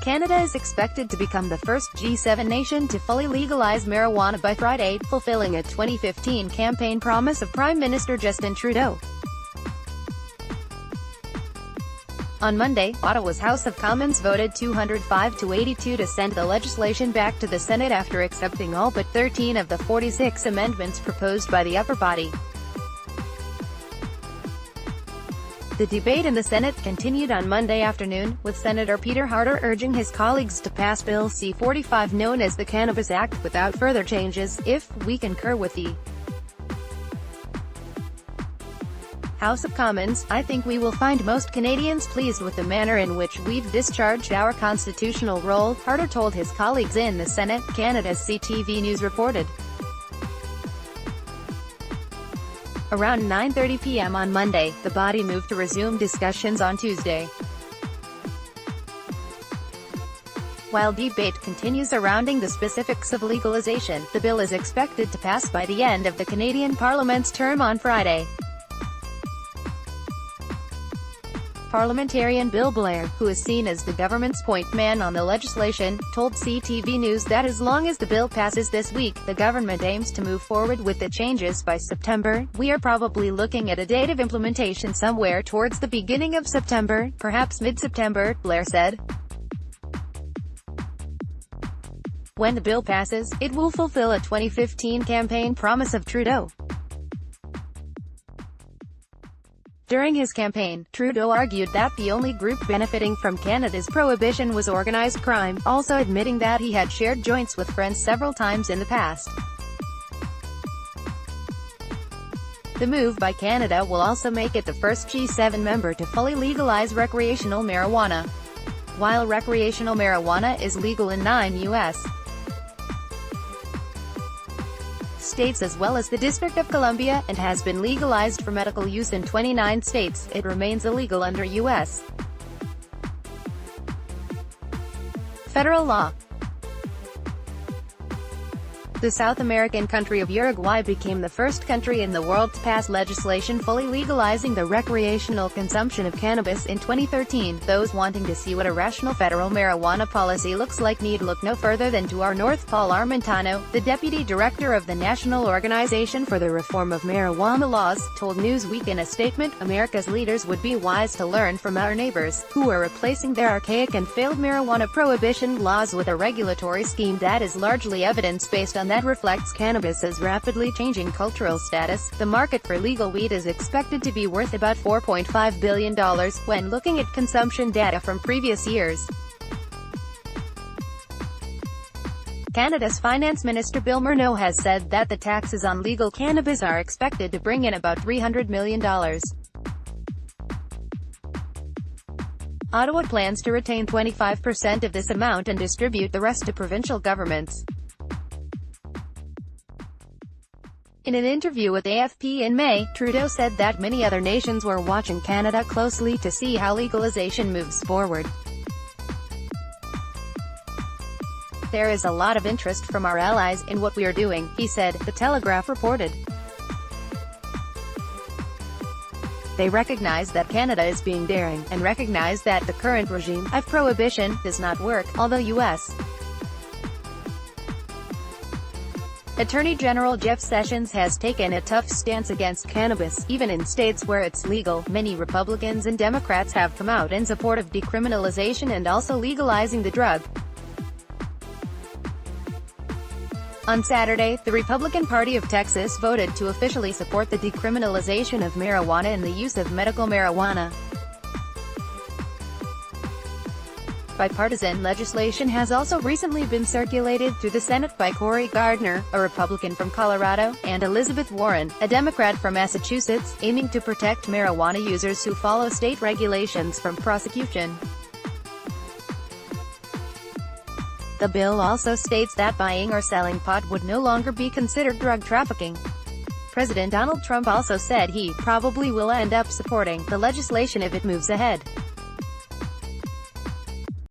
Canada is expected to become the first G7 nation to fully legalize marijuana by Friday, fulfilling a 2015 campaign promise of Prime Minister Justin Trudeau. On Monday, Ottawa's House of Commons voted 205 to 82 to send the legislation back to the Senate after accepting all but 13 of the 46 amendments proposed by the upper body. The debate in the Senate continued on Monday afternoon, with Senator Peter Harder urging his colleagues to pass Bill C-45 known as the Cannabis Act without further changes, if we concur with the House of Commons. I think we will find most Canadians pleased with the manner in which we've discharged our constitutional role, Harder told his colleagues in the Senate, Canada's CTV News reported. Around 9:30 p.m. on Monday, the body moved to resume discussions on Tuesday. While debate continues surrounding the specifics of legalization, the bill is expected to pass by the end of the Canadian Parliament's term on Friday. Parliamentarian Bill Blair, who is seen as the government's point man on the legislation, told CTV News that as long as the bill passes this week, the government aims to move forward with the changes by September. We are probably looking at a date of implementation somewhere towards the beginning of September, perhaps mid-September, Blair said. When the bill passes, it will fulfill a 2015 campaign promise of Trudeau. During his campaign, Trudeau argued that the only group benefiting from Canada's prohibition was organized crime, also admitting that he had shared joints with friends several times in the past. The move by Canada will also make it the first G7 member to fully legalize recreational marijuana. While recreational marijuana is legal in 9 U.S. states as well as the District of Columbia, and has been legalized for medical use in 29 states, it remains illegal under U.S. federal law. The South American country of Uruguay became the first country in the world to pass legislation fully legalizing the recreational consumption of cannabis in 2013. Those wanting to see what a rational federal marijuana policy looks like need look no further than to our north. Paul Armentano, the deputy director of the National Organization for the Reform of Marijuana Laws, told Newsweek in a statement, America's leaders would be wise to learn from our neighbors, who are replacing their archaic and failed marijuana prohibition laws with a regulatory scheme that is largely evidence-based on that reflects cannabis's rapidly changing cultural status. The market for legal weed is expected to be worth about $4.5 billion, when looking at consumption data from previous years. Canada's Finance Minister Bill Morneau has said that the taxes on legal cannabis are expected to bring in about $300 million. Ottawa plans to retain 25% of this amount and distribute the rest to provincial governments. In an interview with AFP in May, Trudeau said that many other nations were watching Canada closely to see how legalization moves forward. There is a lot of interest from our allies in what we are doing, he said, The Telegraph reported. They recognize that Canada is being daring, and recognize that the current regime of prohibition does not work, although U.S. Attorney General Jeff Sessions has taken a tough stance against cannabis, even in states where it's legal. Many Republicans and Democrats have come out in support of decriminalization and also legalizing the drug. On Saturday, the Republican Party of Texas voted to officially support the decriminalization of marijuana and the use of medical marijuana. Bipartisan legislation has also recently been circulated through the Senate by Cory Gardner, a Republican from Colorado, and Elizabeth Warren, a Democrat from Massachusetts, aiming to protect marijuana users who follow state regulations from prosecution. The bill also states that buying or selling pot would no longer be considered drug trafficking. President Donald Trump also said he probably will end up supporting the legislation if it moves ahead.